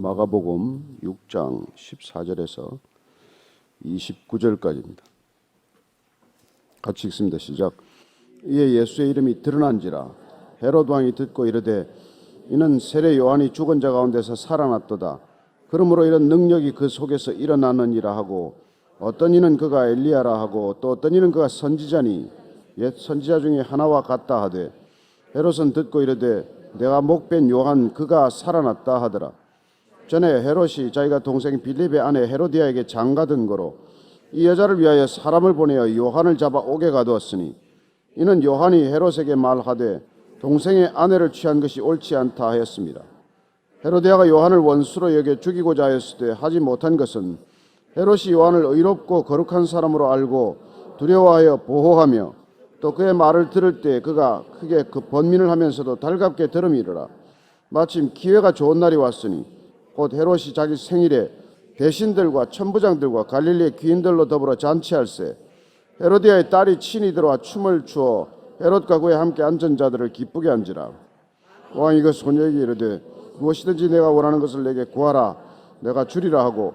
마가복음 6장 14절에서 29절까지입니다. 같이 읽습니다. 시작. 이에 예수의 이름이 드러난지라 헤롯 왕이 듣고 이르되 이는 세례 요한이 죽은 자 가운데서 살아났도다. 그러므로 이런 능력이 그 속에서 일어나느니라 하고 어떤 이는 그가 엘리야라 하고 또 어떤 이는 그가 선지자니 옛 선지자 중에 하나와 같다 하되 헤롯은 듣고 이르되 내가 목벤 요한 그가 살아났다 하더라. 전에 헤롯이 자기가 동생 빌립의 아내 헤로디아에게 장가든 거로 이 여자를 위하여 사람을 보내어 요한을 잡아 옥에 가두었으니 이는 요한이 헤롯에게 말하되 동생의 아내를 취한 것이 옳지 않다 하였습니다. 헤로디아가 요한을 원수로 여겨 죽이고자 하였을 때 하지 못한 것은 헤롯이 요한을 의롭고 거룩한 사람으로 알고 두려워하여 보호하며 또 그의 말을 들을 때 그가 크게 그 번민을 하면서도 달갑게 들음이르라. 마침 기회가 좋은 날이 왔으니 곧 헤롯이 자기 생일에 대신들과 천부장들과 갈릴리의 귀인들로 더불어 잔치할세 헤로디아의 딸이 친히 들어와 춤을 추어 헤롯과 그에 함께 앉은 자들을 기쁘게 한지라. 왕이 그 소녀에게 이르되 무엇이든지 내가 원하는 것을 내게 구하라 내가 주리라 하고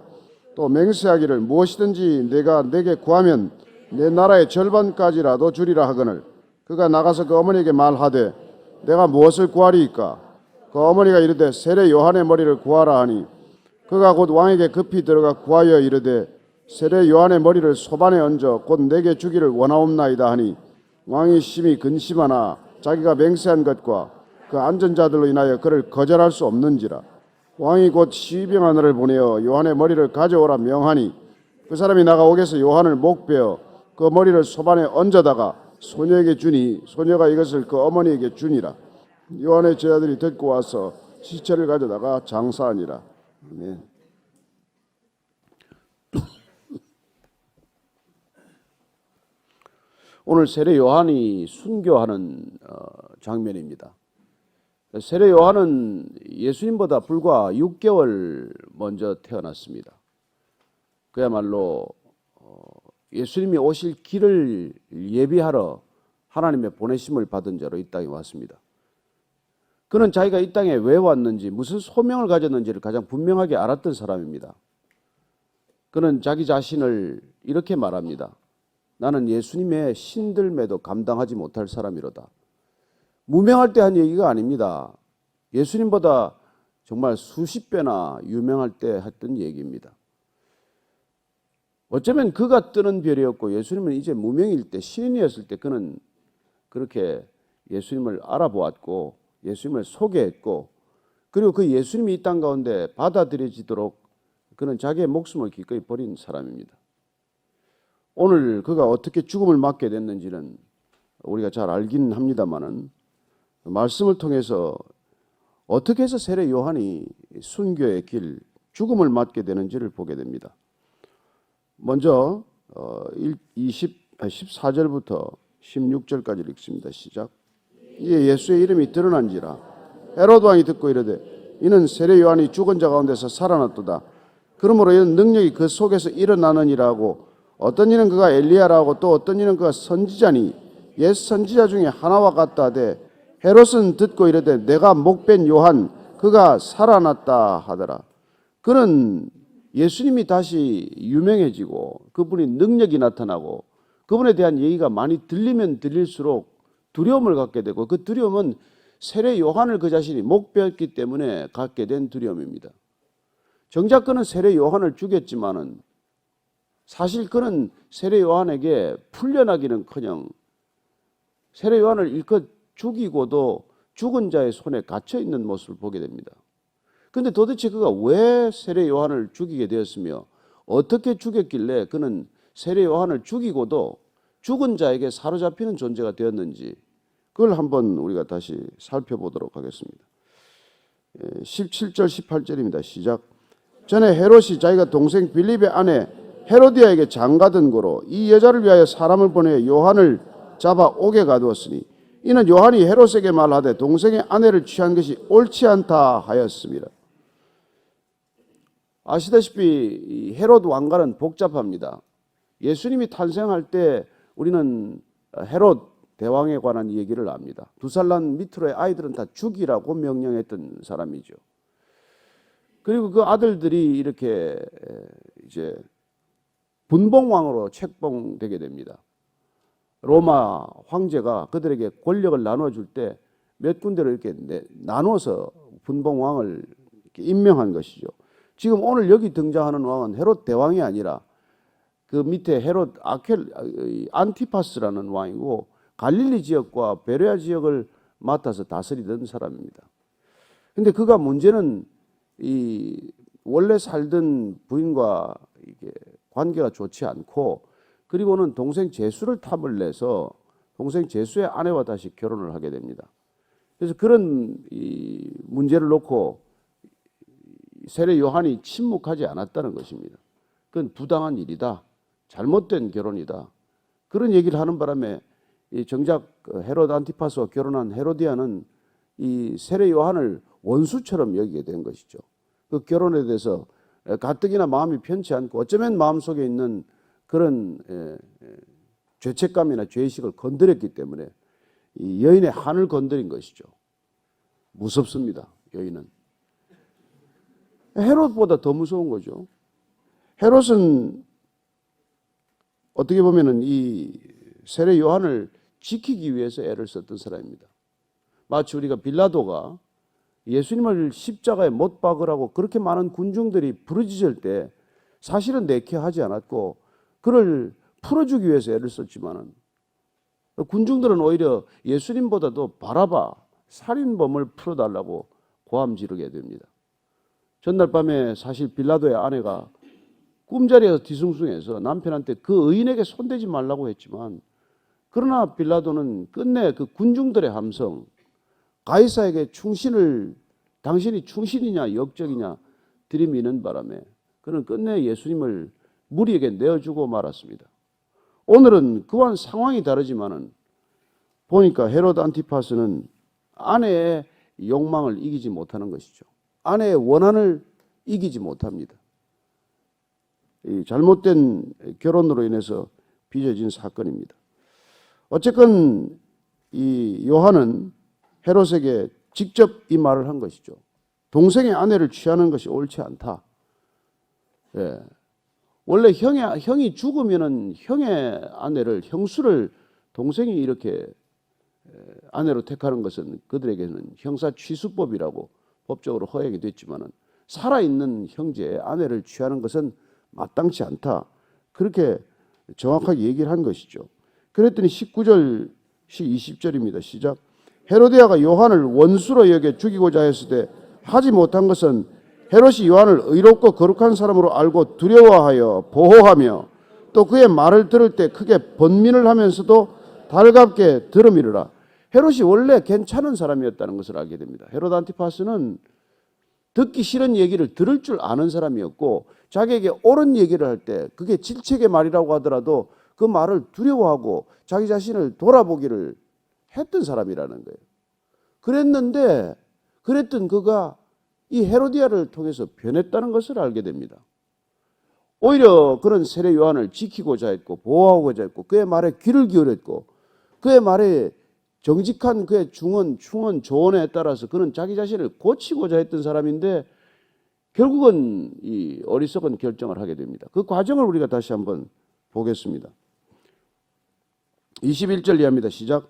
또 맹세하기를 무엇이든지 내가 내게 구하면 내 나라의 절반까지라도 주리라 하거늘 그가 나가서 그 어머니에게 말하되 내가 무엇을 구하리이까. 그 어머니가 이르되 세례 요한의 머리를 구하라 하니 그가 곧 왕에게 급히 들어가 구하여 이르되 세례 요한의 머리를 소반에 얹어 곧 내게 주기를 원하옵나이다 하니 왕이 심히 근심하나 자기가 맹세한 것과 그 앉은 자들로 인하여 그를 거절할 수 없는지라. 왕이 곧 시병하너를 보내어 요한의 머리를 가져오라 명하니 그 사람이 나가 옥에서 요한을 목베어 그 머리를 소반에 얹어다가 소녀에게 주니 소녀가 이것을 그 어머니에게 주니라. 요한의 제자들이 듣고 와서 시체를 가져다가 장사하니라. 아멘. 오늘 세례 요한이 순교하는 장면입니다. 세례 요한은 예수님보다 불과 6개월 먼저 태어났습니다. 그야말로 예수님이 오실 길을 예비하러 하나님의 보내심을 받은 자로 이 땅에 왔습니다. 그는 자기가 이 땅에 왜 왔는지 무슨 소명을 가졌는지를 가장 분명하게 알았던 사람입니다. 그는 자기 자신을 이렇게 말합니다. 나는 예수님의 신들매도 감당하지 못할 사람이로다. 무명할 때 한 얘기가 아닙니다. 예수님보다 정말 수십 배나 유명할 때 했던 얘기입니다. 어쩌면 그가 뜨는 별이었고 예수님은 이제 무명일 때 신인이었을 때 그는 그렇게 예수님을 알아보았고 예수님을 소개했고 그리고 그 예수님이 이 땅 가운데 받아들여지도록 그는 자기의 목숨을 기꺼이 버린 사람입니다. 오늘 그가 어떻게 죽음을 맞게 됐는지는 우리가 잘 알긴 합니다만은 말씀을 통해서 어떻게 해서 세례 요한이 순교의 길, 죽음을 맞게 되는지를 보게 됩니다. 먼저 14절부터 16절까지 읽습니다. 시작. 이에 예수의 이름이 드러난지라 헤롯 왕이 듣고 이르되 이는 세례 요한이 죽은 자 가운데서 살아났도다. 그러므로 이런 능력이 그 속에서 일어나느니라 하고 어떤 이는 그가 엘리야라 하고 또 어떤 이는 그가 선지자니 옛 선지자 중에 하나와 같다 하되 헤롯은 듣고 이르되 내가 목벤 요한 그가 살아났다 하더라. 그는 예수님이 다시 유명해지고 그분이 능력이 나타나고 그분에 대한 얘기가 많이 들리면 들릴수록 두려움을 갖게 되고 그 두려움은 세례 요한을 그 자신이 목베었기 때문에 갖게 된 두려움입니다. 정작 그는 세례 요한을 죽였지만은 사실 그는 세례 요한에게 풀려나기는커녕 세례 요한을 일껏 죽이고도 죽은 자의 손에 갇혀 있는 모습을 보게 됩니다. 그런데 도대체 그가 왜 세례 요한을 죽이게 되었으며 어떻게 죽였길래 그는 세례 요한을 죽이고도 죽은 자에게 사로잡히는 존재가 되었는지 그걸 한번 우리가 다시 살펴보도록 하겠습니다. 17절 18절입니다. 시작. 전에 헤롯이 자기가 동생 빌립의 아내 헤로디아에게 장가든 거로 이 여자를 위하여 사람을 보내 요한을 잡아 옥에 가두었으니 이는 요한이 헤롯에게 말하되 동생의 아내를 취한 것이 옳지 않다 하였습니다. 아시다시피 헤롯 왕가는 복잡합니다. 예수님이 탄생할 때 우리는 헤롯 대왕에 관한 얘기를 압니다. 2살 난 밑으로의 아이들은 다 죽이라고 명령했던 사람이죠. 그리고 그 아들들이 이렇게 이제 분봉왕으로 책봉되게 됩니다. 로마 황제가 그들에게 권력을 나눠줄 때 몇 군데로 이렇게 나눠서 분봉왕을 이렇게 임명한 것이죠. 지금 오늘 여기 등장하는 왕은 헤롯 대왕이 아니라 그 밑에 헤롯 안티파스라는 왕이고 갈릴리 지역과 베레아 지역을 맡아서 다스리던 사람입니다. 근데 그가 문제는 이 원래 살던 부인과 이게 관계가 좋지 않고 그리고는 동생 제수를 탐을 내서 동생 제수의 아내와 다시 결혼을 하게 됩니다. 그래서 그런 이 문제를 놓고 세례 요한이 침묵하지 않았다는 것입니다. 그건 부당한 일이다. 잘못된 결혼이다. 그런 얘기를 하는 바람에 이 정작 헤롯 안티파스와 결혼한 헤로디아는 이 세례 요한을 원수처럼 여기게 된 것이죠. 그 결혼에 대해서 가뜩이나 마음이 편치 않고 어쩌면 마음속에 있는 그런 죄책감이나 죄의식을 건드렸기 때문에 이 여인의 한을 건드린 것이죠. 무섭습니다. 여인은. 헤롯보다 더 무서운 거죠. 헤롯은 어떻게 보면은 이 세례 요한을 지키기 위해서 애를 썼던 사람입니다. 마치 우리가 빌라도가 예수님을 십자가에 못 박으라고 그렇게 많은 군중들이 부르짖을 때 사실은 내켜하지 않았고 그를 풀어주기 위해서 애를 썼지만은 군중들은 오히려 예수님보다도 바라바 살인범을 풀어달라고 고함 지르게 됩니다. 전날 밤에 사실 빌라도의 아내가 꿈자리에서 뒤숭숭해서 남편한테 그 의인에게 손대지 말라고 했지만 그러나 빌라도는 끝내 그 군중들의 함성 가이사에게 충신을 당신이 충신이냐 역적이냐 들이미는 바람에 그는 끝내 예수님을 무리에게 내어주고 말았습니다. 오늘은 그와는 상황이 다르지만은 보니까 헤롯 안티파스는 아내의 욕망을 이기지 못하는 것이죠. 아내의 원한을 이기지 못합니다. 이 잘못된 결혼으로 인해서 빚어진 사건입니다. 어쨌건 이 요한은 헤롯에게 직접 이 말을 한 것이죠. 동생의 아내를 취하는 것이 옳지 않다. 예. 원래 형이 죽으면은 형의 아내를 형수를 동생이 이렇게 아내로 택하는 것은 그들에게는 형사 취수법이라고 법적으로 허용이 됐지만은 살아있는 형제의 아내를 취하는 것은 마땅치 않다. 그렇게 정확하게 얘기를 한 것이죠. 그랬더니 19절, 20절입니다. 시작. 헤로디아가 요한을 원수로 여겨 죽이고자 했을 때 하지 못한 것은 헤롯이 요한을 의롭고 거룩한 사람으로 알고 두려워하여 보호하며 또 그의 말을 들을 때 크게 번민을 하면서도 달갑게 들음이르라. 헤롯이 원래 괜찮은 사람이었다는 것을 알게 됩니다. 헤롯 안티파스는 듣기 싫은 얘기를 들을 줄 아는 사람이었고 자기에게 옳은 얘기를 할 때 그게 질책의 말이라고 하더라도 그 말을 두려워하고 자기 자신을 돌아보기를 했던 사람이라는 거예요. 그랬던 그가 이 헤로디아를 통해서 변했다는 것을 알게 됩니다. 오히려 그런 세례 요한을 지키고자 했고 보호하고자 했고 그의 말에 귀를 기울였고 그의 말에 정직한 그의 충언 조언에 따라서 그는 자기 자신을 고치고자 했던 사람인데 결국은 이 어리석은 결정을 하게 됩니다. 그 과정을 우리가 다시 한번 보겠습니다. 21절 이하입니다. 시작.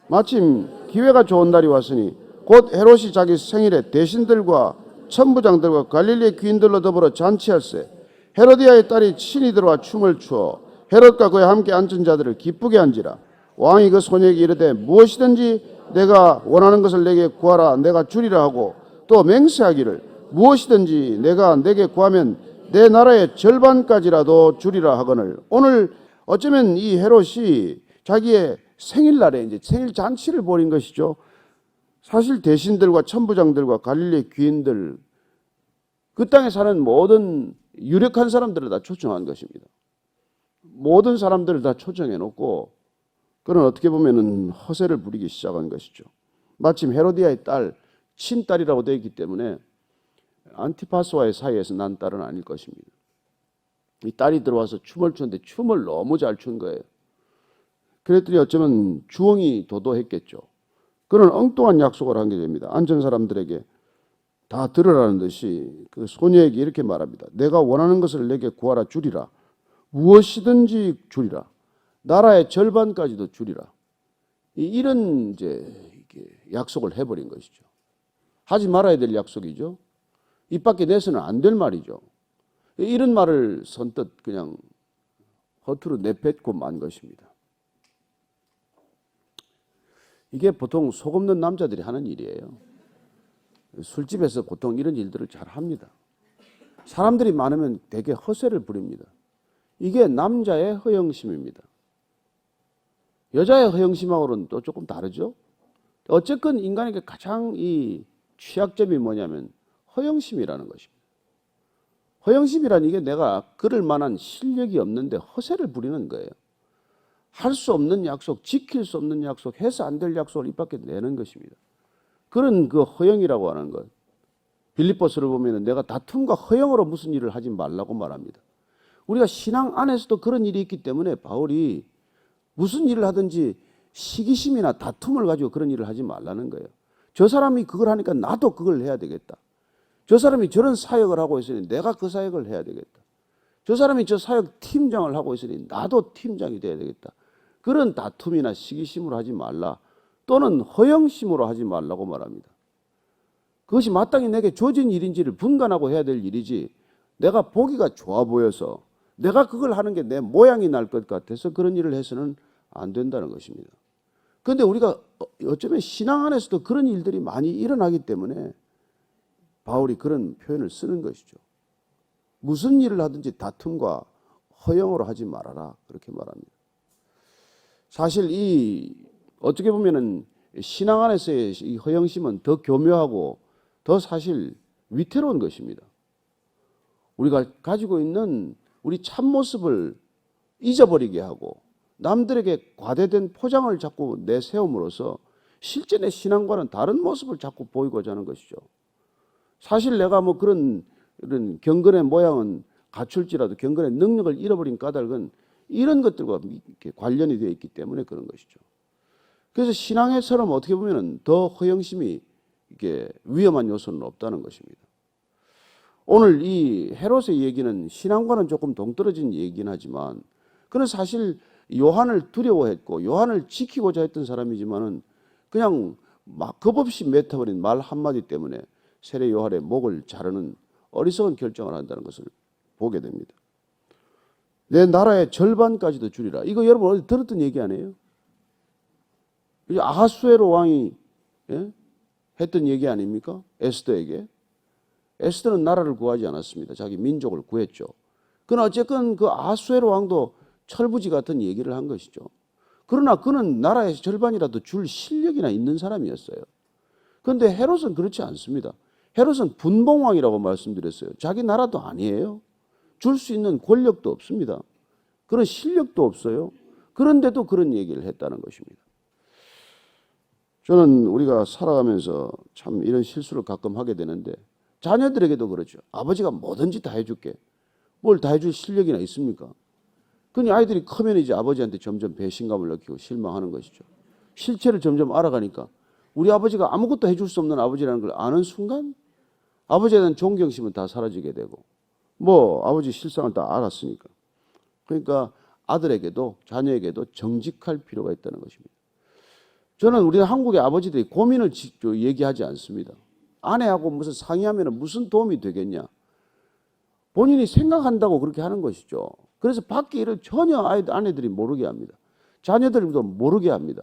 마침 기회가 좋은 날이 왔으니 곧 헤롯이 자기 생일에 대신들과 천부장들과 갈릴리의 귀인들로 더불어 잔치할세. 헤로디아의 딸이 친히 들어와 춤을 추어 헤롯과 그와 함께 앉은 자들을 기쁘게 한지라. 왕이 그 소녀에게 이르되 무엇이든지 내가 원하는 것을 내게 구하라 내가 주리라 하고 또 맹세하기를 무엇이든지 내가 내게 구하면 내 나라의 절반까지라도 주리라 하거늘. 오늘 어쩌면 이 헤롯이 자기의 생일날에 이제 생일 잔치를 벌인 것이죠. 사실 대신들과 천부장들과 갈릴리 귀인들 그 땅에 사는 모든 유력한 사람들을 다 초청한 것입니다. 모든 사람들을 다 초청해 놓고 그는 어떻게 보면은 허세를 부리기 시작한 것이죠. 마침 헤로디아의 딸, 친딸이라고 되어 있기 때문에 안티파스와의 사이에서 난 딸은 아닐 것입니다. 이 딸이 들어와서 춤을 추는데 춤을 너무 잘 춘 거예요. 그랬더니 어쩌면 주엉이 도도했겠죠. 그는 엉뚱한 약속을 하게 됩니다. 앉은 사람들에게 다 들으라는 듯이 그 소녀에게 이렇게 말합니다. 내가 원하는 것을 내게 구하라 주리라. 무엇이든지 주리라. 나라의 절반까지도 주리라. 이런 이제 약속을 해버린 것이죠. 하지 말아야 될 약속이죠. 입 밖에 내서는 안 될 말이죠. 이런 말을 선뜻 그냥 허투루 내뱉고 만 것입니다. 이게 보통 속 없는 남자들이 하는 일이에요. 술집에서 보통 이런 일들을 잘 합니다. 사람들이 많으면 되게 허세를 부립니다. 이게 남자의 허영심입니다. 여자의 허영심하고는 또 조금 다르죠. 어쨌건 인간에게 가장 이 취약점이 뭐냐면 허영심이라는 것입니다. 허영심이란 이게 내가 그럴 만한 실력이 없는데 허세를 부리는 거예요. 할 수 없는 약속, 지킬 수 없는 약속, 해서 안 될 약속을 입 밖에 내는 것입니다. 그런 그 허영이라고 하는 것. 빌립보서를 보면 내가 다툼과 허영으로 무슨 일을 하지 말라고 말합니다. 우리가 신앙 안에서도 그런 일이 있기 때문에 바울이 무슨 일을 하든지 시기심이나 다툼을 가지고 그런 일을 하지 말라는 거예요. 저 사람이 그걸 하니까 나도 그걸 해야 되겠다. 저 사람이 저런 사역을 하고 있으니 내가 그 사역을 해야 되겠다. 저 사람이 저 사역 팀장을 하고 있으니 나도 팀장이 돼야 되겠다. 그런 다툼이나 시기심으로 하지 말라. 또는 허영심으로 하지 말라고 말합니다. 그것이 마땅히 내게 조진 일인지를 분간하고 해야 될 일이지 내가 보기가 좋아 보여서 내가 그걸 하는 게 내 모양이 날 것 같아서 그런 일을 해서는 안 된다는 것입니다. 그런데 우리가 어쩌면 신앙 안에서도 그런 일들이 많이 일어나기 때문에 바울이 그런 표현을 쓰는 것이죠. 무슨 일을 하든지 다툼과 허영으로 하지 말아라 그렇게 말합니다. 사실 이 어떻게 보면은 신앙 안에서의 이 허영심은 더 교묘하고 더 사실 위태로운 것입니다. 우리가 가지고 있는 우리 참모습을 잊어버리게 하고 남들에게 과대된 포장을 자꾸 내세움으로써 실제 내 신앙과는 다른 모습을 자꾸 보이고자 하는 것이죠. 사실 내가 뭐 그런 경건의 모양은 갖출지라도 경건의 능력을 잃어버린 까닭은 이런 것들과 관련이 되어 있기 때문에 그런 것이죠. 그래서 신앙에처럼 어떻게 보면 더 허영심이 이게 위험한 요소는 없다는 것입니다. 오늘 이 헤롯의 얘기는 신앙과는 조금 동떨어진 얘기긴 하지만 그는 사실 요한을 두려워했고 요한을 지키고자 했던 사람이지만은 그냥 막 겁없이 맺어버린 말 한마디 때문에 세례 요한의 목을 자르는 어리석은 결정을 한다는 것을 보게 됩니다. 내 나라의 절반까지도 주리라. 이거 여러분 어디 들었던 얘기 아니에요? 아하수에로 왕이 했던 얘기 아닙니까? 에스더에게. 에스더는 나라를 구하지 않았습니다. 자기 민족을 구했죠. 그러나 어쨌건 그 아하수에로 왕도 철부지 같은 얘기를 한 것이죠. 그러나 그는 나라의 절반이라도 줄 실력이나 있는 사람이었어요. 그런데 헤롯은 그렇지 않습니다. 헤롯은 분봉왕이라고 말씀드렸어요. 자기 나라도 아니에요. 줄 수 있는 권력도 없습니다. 그런 실력도 없어요. 그런데도 그런 얘기를 했다는 것입니다. 저는 우리가 살아가면서 참 이런 실수를 가끔 하게 되는데 자녀들에게도 그렇죠. 아버지가 뭐든지 다 해줄게. 뭘 다 해줄 실력이나 있습니까? 그러니 아이들이 크면 이제 아버지한테 점점 배신감을 느끼고 실망하는 것이죠. 실체를 점점 알아가니까 우리 아버지가 아무것도 해줄 수 없는 아버지라는 걸 아는 순간 아버지에 대한 존경심은 다 사라지게 되고 뭐 아버지 실상을 다 알았으니까. 그러니까 아들에게도 자녀에게도 정직할 필요가 있다는 것입니다. 저는 우리 한국의 아버지들이 고민을 얘기하지 않습니다. 아내하고 무슨 상의하면 무슨 도움이 되겠냐. 본인이 생각한다고 그렇게 하는 것이죠. 그래서 밖에 일을 전혀 아내들이 모르게 합니다. 자녀들도 모르게 합니다.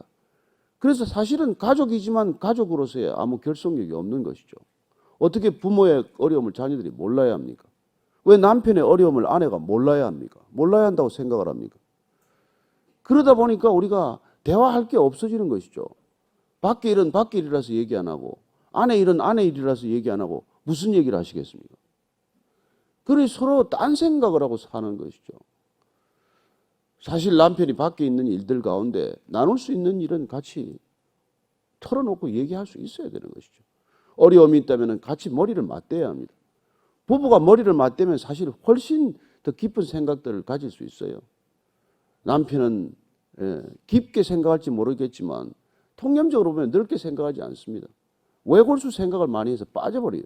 그래서 사실은 가족이지만 가족으로서의 아무 결속력이 없는 것이죠. 어떻게 부모의 어려움을 자녀들이 몰라야 합니까? 왜 남편의 어려움을 아내가 몰라야 합니까? 몰라야 한다고 생각을 합니까? 그러다 보니까 우리가 대화할 게 없어지는 것이죠. 밖에 일은 밖에 일이라서 얘기 안 하고 아내 일은 아내 일이라서 얘기 안 하고 무슨 얘기를 하시겠습니까? 그러니 서로 딴 생각을 하고 사는 것이죠. 사실 남편이 밖에 있는 일들 가운데 나눌 수 있는 일은 같이 털어놓고 얘기할 수 있어야 되는 것이죠. 어려움이 있다면 같이 머리를 맞대야 합니다. 부부가 머리를 맞대면 사실 훨씬 더 깊은 생각들을 가질 수 있어요. 남편은 깊게 생각할지 모르겠지만 통념적으로 보면 넓게 생각하지 않습니다. 외골수 생각을 많이 해서 빠져버려요.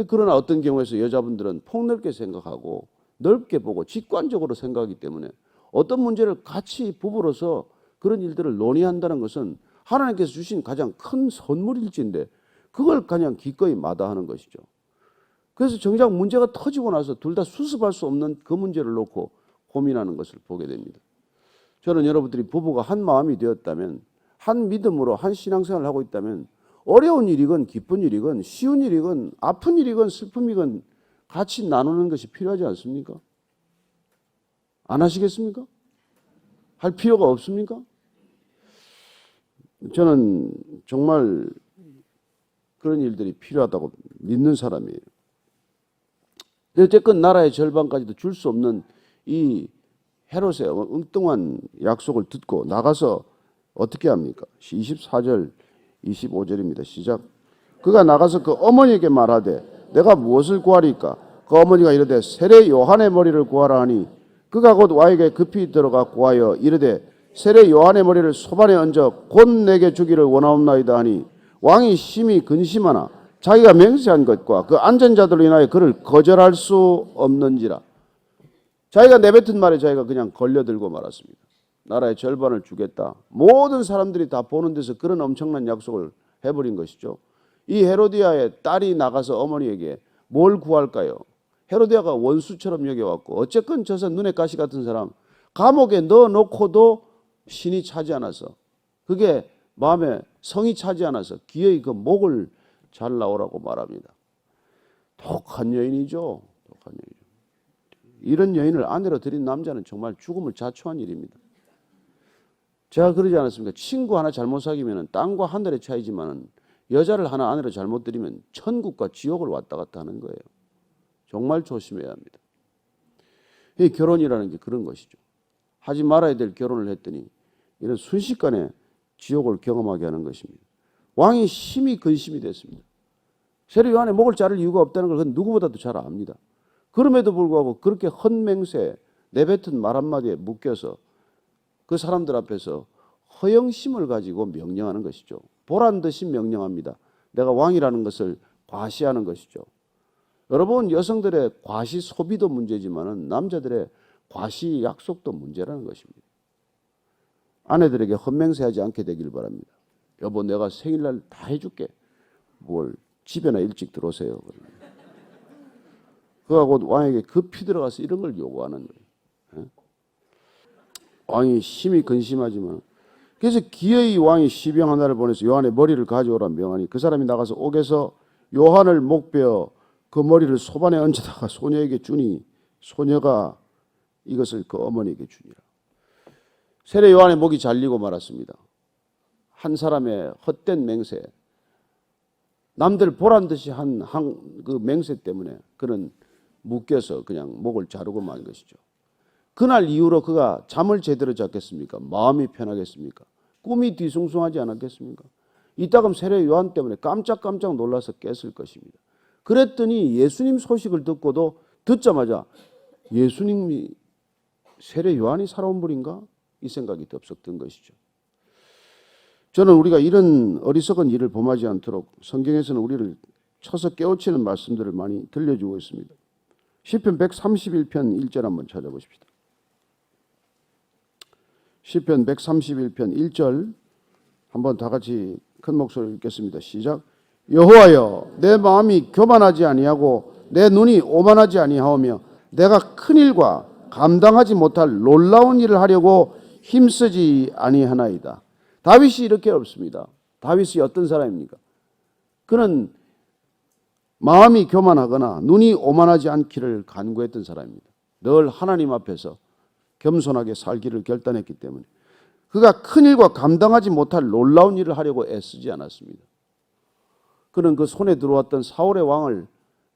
그러나 어떤 경우에서 여자분들은 폭넓게 생각하고 넓게 보고 직관적으로 생각하기 때문에 어떤 문제를 같이 부부로서 그런 일들을 논의한다는 것은 하나님께서 주신 가장 큰 선물일지인데 그걸 그냥 기꺼이 마다하는 것이죠. 그래서 정작 문제가 터지고 나서 둘 다 수습할 수 없는 그 문제를 놓고 고민하는 것을 보게 됩니다. 저는 여러분들이 부부가 한 마음이 되었다면, 한 믿음으로 한 신앙생활을 하고 있다면 어려운 일이건 기쁜 일이건 쉬운 일이건 아픈 일이건 슬픔이건 같이 나누는 것이 필요하지 않습니까? 안 하시겠습니까? 할 필요가 없습니까? 저는 정말 그런 일들이 필요하다고 믿는 사람이에요. 어쨌건 나라의 절반까지도 줄 수 없는 이 헤롯의 엉뚱한 약속을 듣고 나가서 어떻게 합니까? 24절 25절입니다. 시작. 그가 나가서 그 어머니에게 말하되 내가 무엇을 구하리까? 그 어머니가 이르되 세례 요한의 머리를 구하라 하니 그가 곧 왕에게 급히 들어가 구하여 이르되 세례 요한의 머리를 소반에 얹어 곧 내게 주기를 원하옵나이다 하니 왕이 심히 근심하나 자기가 맹세한 것과 그 앉은 자들로 인하여 그를 거절할 수 없는지라. 자기가 내뱉은 말에 자기가 그냥 걸려들고 말았습니다. 나라의 절반을 주겠다. 모든 사람들이 다 보는 데서 그런 엄청난 약속을 해버린 것이죠. 이 헤로디아의 딸이 나가서 어머니에게 뭘 구할까요? 헤로디아가 원수처럼 여겨왔고 어쨌건 저서 눈에 가시 같은 사람 감옥에 넣어놓고도 신이 차지 않아서 그게 마음에 성이 차지 않아서 기어이 그 목을 잘라오라고 말합니다. 독한 여인이죠. 독한 여인. 이런 여인을 아내로 들인 남자는 정말 죽음을 자초한 일입니다. 제가 그러지 않았습니까? 친구 하나 잘못 사귀면 땅과 하늘의 차이지만 여자를 하나 아내로 잘못 들이면 천국과 지옥을 왔다 갔다 하는 거예요. 정말 조심해야 합니다. 이 결혼이라는 게 그런 것이죠. 하지 말아야 될 결혼을 했더니 이런 순식간에 지옥을 경험하게 하는 것입니다. 왕이 심히 근심이 됐습니다. 세례 요한의 목을 자를 이유가 없다는 걸 누구보다도 잘 압니다. 그럼에도 불구하고 그렇게 헛맹세 내뱉은 말 한마디에 묶여서 그 사람들 앞에서 허영심을 가지고 명령하는 것이죠. 보란 듯이 명령합니다. 내가 왕이라는 것을 과시하는 것이죠. 여러분, 여성들의 과시 소비도 문제지만 남자들의 과시 약속도 문제라는 것입니다. 아내들에게 헛맹세하지 않게 되길 바랍니다. 여보, 내가 생일날 다 해줄게. 뭘 집에나 일찍 들어오세요. 그가 곧 왕에게 급히 들어가서 이런 걸 요구하는 거예요. 왕이 심히 근심하지만 그래서 기어이 왕이 시병 하나를 보내서 요한의 머리를 가져오라 명하니 그 사람이 나가서 옥에서 요한을 목베어 그 머리를 소반에 얹어다가 소녀에게 주니 소녀가 이것을 그 어머니에게 주니라. 세례 요한의 목이 잘리고 말았습니다. 한 사람의 헛된 맹세, 남들 보란 듯이 한 그 맹세 때문에 그는 묶여서 그냥 목을 자르고 만 것이죠. 그날 이후로 그가 잠을 제대로 잤겠습니까? 마음이 편하겠습니까? 꿈이 뒤숭숭하지 않았겠습니까? 이따금 세례 요한 때문에 깜짝깜짝 놀라서 깼을 것입니다. 그랬더니 예수님 소식을 듣고도 듣자마자 예수님이 세례 요한이 살아온 분인가? 이 생각이 덥석 든 것이죠. 저는 우리가 이런 어리석은 일을 범하지 않도록 성경에서는 우리를 쳐서 깨우치는 말씀들을 많이 들려주고 있습니다. 시편 131편 1절 한번 찾아보십시다. 시편 131편 1절 한번 다 같이 큰 목소리로 읽겠습니다. 시작. 여호와여, 내 마음이 교만하지 아니하고 내 눈이 오만하지 아니하오며 내가 큰 일과 감당하지 못할 놀라운 일을 하려고 힘쓰지 아니하나이다. 다윗이 이렇게 없습니다. 다윗이 어떤 사람입니까? 그는 마음이 교만하거나 눈이 오만하지 않기를 간구했던 사람입니다. 늘 하나님 앞에서 겸손하게 살기를 결단했기 때문에 그가 큰 일과 감당하지 못할 놀라운 일을 하려고 애쓰지 않았습니다. 그는 그 손에 들어왔던 사울의 왕을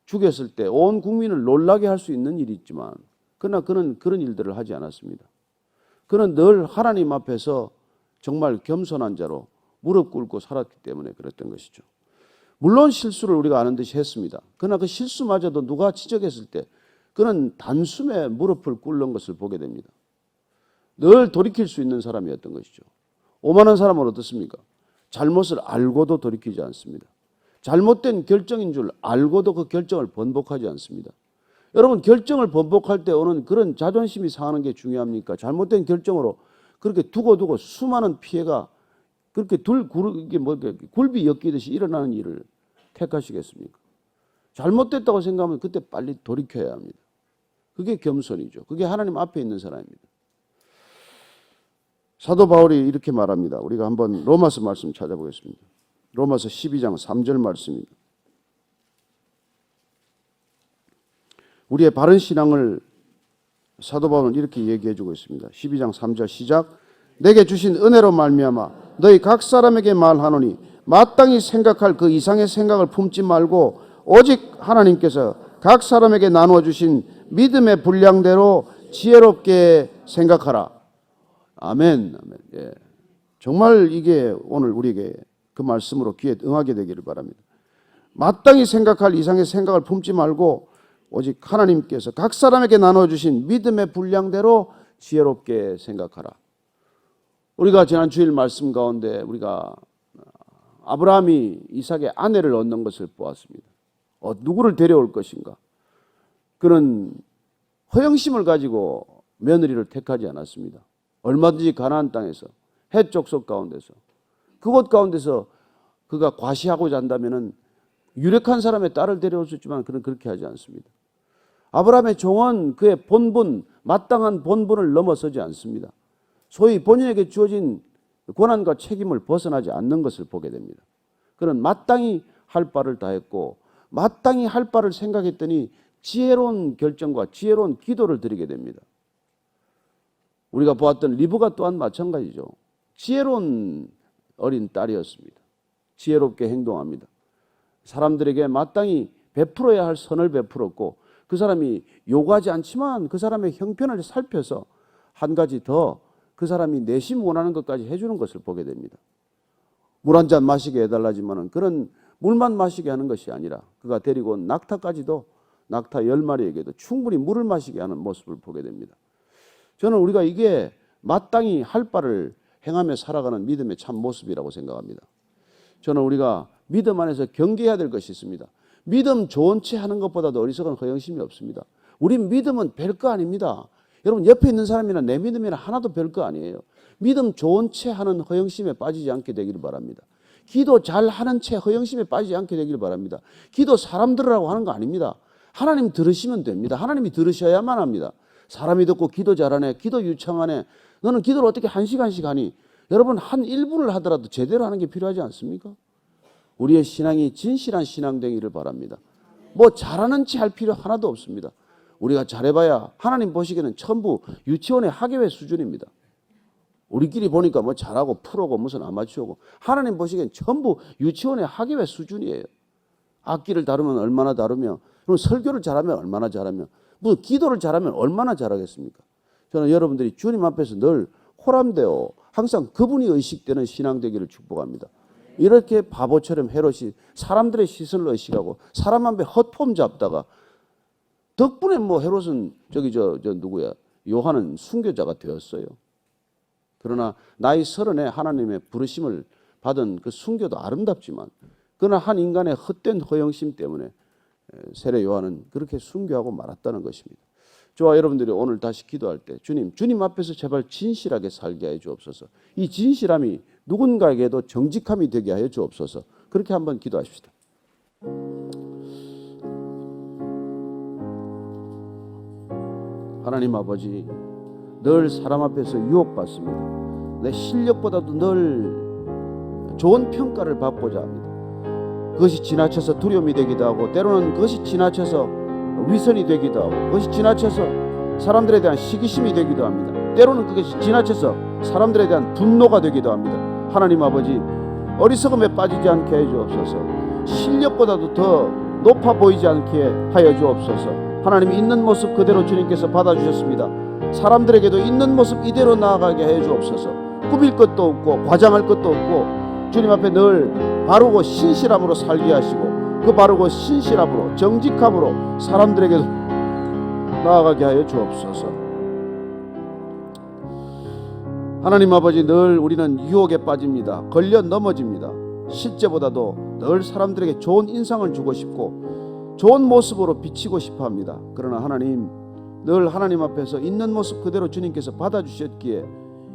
죽였을 때 온 국민을 놀라게 할 수 있는 일이 있지만 그러나 그는 그런 일들을 하지 않았습니다. 그는 늘 하나님 앞에서 정말 겸손한 자로 무릎 꿇고 살았기 때문에 그랬던 것이죠. 물론 실수를 우리가 아는 듯이 했습니다. 그러나 그 실수마저도 누가 지적했을 때 그는 단숨에 무릎을 꿇는 것을 보게 됩니다. 늘 돌이킬 수 있는 사람이었던 것이죠. 오만한 사람은 어떻습니까? 잘못을 알고도 돌이키지 않습니다. 잘못된 결정인 줄 알고도 그 결정을 번복하지 않습니다. 여러분, 결정을 번복할 때 오는 그런 자존심이 상하는 게 중요합니까? 잘못된 결정으로 그렇게 두고 수많은 피해가 그렇게 굴비 엮이듯이 일어나는 일을 택하시겠습니까? 잘못됐다고 생각하면 그때 빨리 돌이켜야 합니다. 그게 겸손이죠. 그게 하나님 앞에 있는 사람입니다. 사도 바울이 이렇게 말합니다. 우리가 한번 로마서 말씀 찾아보겠습니다. 로마서 12장 3절 말씀입니다. 우리의 바른 신앙을 사도 바울은 이렇게 얘기해 주고 있습니다. 12장 3절 시작. 내게 주신 은혜로 말미암아 너희 각 사람에게 말하노니 마땅히 생각할 그 이상의 생각을 품지 말고 오직 하나님께서 각 사람에게 나누어 주신 믿음의 분량대로 지혜롭게 생각하라. 아멘. 아멘. 예. 정말 이게 오늘 우리에게 그 말씀으로 귀에 응하게 되기를 바랍니다. 마땅히 생각할 이상의 생각을 품지 말고 오직 하나님께서 각 사람에게 나눠주신 믿음의 분량대로 지혜롭게 생각하라. 우리가 지난 주일 말씀 가운데 우리가 아브라함이 이삭의 아내를 얻는 것을 보았습니다. 누구를 데려올 것인가? 그는 허영심을 가지고 며느리를 택하지 않았습니다. 얼마든지 가나안 땅에서 헷 족속 가운데서 그곳 가운데서 그가 과시하고자 한다면은 유력한 사람의 딸을 데려올 수 있지만 그는 그렇게 하지 않습니다. 아브라함의 종은 그의 본분, 마땅한 본분을 넘어서지 않습니다. 소위 본인에게 주어진 권한과 책임을 벗어나지 않는 것을 보게 됩니다. 그는 마땅히 할 바를 다했고 마땅히 할 바를 생각했더니 지혜로운 결정과 지혜로운 기도를 드리게 됩니다. 우리가 보았던 리브가 또한 마찬가지죠. 지혜로운 어린 딸이었습니다. 지혜롭게 행동합니다. 사람들에게 마땅히 베풀어야 할 선을 베풀었고 그 사람이 요구하지 않지만 그 사람의 형편을 살펴서 한 가지 더 그 사람이 내심 원하는 것까지 해주는 것을 보게 됩니다. 물 한 잔 마시게 해달라지만은 그런 물만 마시게 하는 것이 아니라 그가 데리고 온 낙타까지도 낙타 10마리에게도 충분히 물을 마시게 하는 모습을 보게 됩니다. 저는 우리가 이게 마땅히 할 바를 행하며 살아가는 믿음의 참 모습이라고 생각합니다. 저는 우리가 믿음 안에서 경계해야 될 것이 있습니다. 믿음 좋은 채 하는 것보다도 어리석은 허영심이 없습니다. 우리 믿음은 별거 아닙니다. 여러분 옆에 있는 사람이나 내 믿음이나 하나도 별거 아니에요. 믿음 좋은 채 하는 허영심에 빠지지 않게 되기를 바랍니다. 기도 잘하는 채 허영심에 빠지지 않게 되기를 바랍니다. 기도 사람 들으라고 하는 거 아닙니다. 하나님 들으시면 됩니다. 하나님이 들으셔야만 합니다. 사람이 듣고 기도 잘하네, 기도 유창하네, 너는 기도를 어떻게 1시간씩 하니? 여러분 한 1분을 하더라도 제대로 하는 게 필요하지 않습니까? 우리의 신앙이 진실한 신앙 되기를 바랍니다. 뭐 잘하는 채 할 필요 하나도 없습니다. 우리가 잘해봐야 하나님 보시기에는 전부 유치원의 학예회 수준입니다. 우리끼리 보니까 뭐 잘하고 프로고 무슨 아마추어고 하나님 보시기엔 전부 유치원의 학예회 수준이에요. 악기를 다루면 얼마나 다루며 그럼 설교를 잘하면 얼마나 잘하며 무슨 기도를 잘하면 얼마나 잘하겠습니까? 저는 여러분들이 주님 앞에서 늘 호람되어 항상 그분이 의식되는 신앙 되기를 축복합니다. 이렇게 바보처럼 헤롯이 사람들의 시선을 의식하고 사람 앞에 헛폼 잡다가 덕분에 뭐 헤롯은 누구야? 요한은 순교자가 되었어요. 그러나 나이 30에 하나님의 부르심을 받은 그 순교도 아름답지만 그러나 한 인간의 헛된 허영심 때문에 세례 요한은 그렇게 순교하고 말았다는 것입니다. 저와 여러분들이 오늘 다시 기도할 때 주님 앞에서 제발 진실하게 살게 하여 주옵소서. 이 진실함이 누군가에게도 정직함이 되게 하여 주옵소서. 그렇게 한번 기도하십시다. 하나님 아버지, 늘 사람 앞에서 유혹받습니다. 내 실력보다도 늘 좋은 평가를 받고자 합니다. 그것이 지나쳐서 두려움이 되기도 하고 때로는 그것이 지나쳐서 위선이 되기도 하고 그것이 지나쳐서 사람들에 대한 시기심이 되기도 합니다. 때로는 그것이 지나쳐서 사람들에 대한 분노가 되기도 합니다. 하나님 아버지, 어리석음에 빠지지 않게 해 주옵소서. 실력보다도 더 높아 보이지 않게 하여 주옵소서. 하나님 있는 모습 그대로 주님께서 받아주셨습니다. 사람들에게도 있는 모습 이대로 나아가게 해 주옵소서. 꾸밀 것도 없고 과장할 것도 없고 주님 앞에 늘 바르고 신실함으로 살게 하시고 그 바르고 신실함으로 정직함으로 사람들에게도 나아가게 하여 주옵소서. 하나님 아버지, 늘 우리는 유혹에 빠집니다. 걸려 넘어집니다. 실제보다도 늘 사람들에게 좋은 인상을 주고 싶고 좋은 모습으로 비치고 싶어 합니다. 그러나 하나님, 늘 하나님 앞에서 있는 모습 그대로 주님께서 받아주셨기에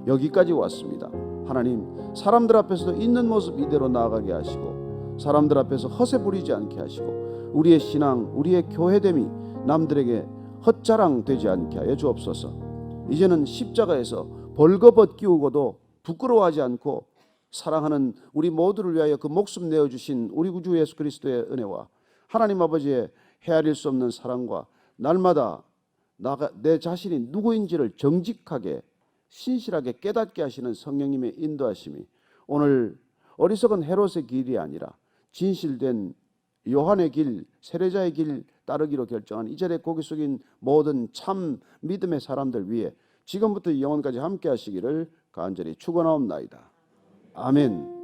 여기까지 왔습니다. 하나님, 사람들 앞에서도 있는 모습 이대로 나아가게 하시고 사람들 앞에서 허세 부리지 않게 하시고 우리의 신앙, 우리의 교회됨이 남들에게 헛자랑 되지 않게 하여 주옵소서. 이제는 십자가에서 벌거벗 끼우고도 부끄러워하지 않고 사랑하는 우리 모두를 위하여 그 목숨 내어주신 우리 구주 예수 그리스도의 은혜와 하나님 아버지의 헤아릴 수 없는 사랑과 날마다 내 자신이 누구인지를 정직하게 신실하게 깨닫게 하시는 성령님의 인도하심이 오늘 어리석은 헤롯의 길이 아니라 진실된 요한의 길, 세례자의 길 따르기로 결정한 이 자리에 고개 숙인 모든 참 믿음의 사람들 위해 지금부터 영원까지 함께 하시기를 간절히 축원하옵나이다. 아멘.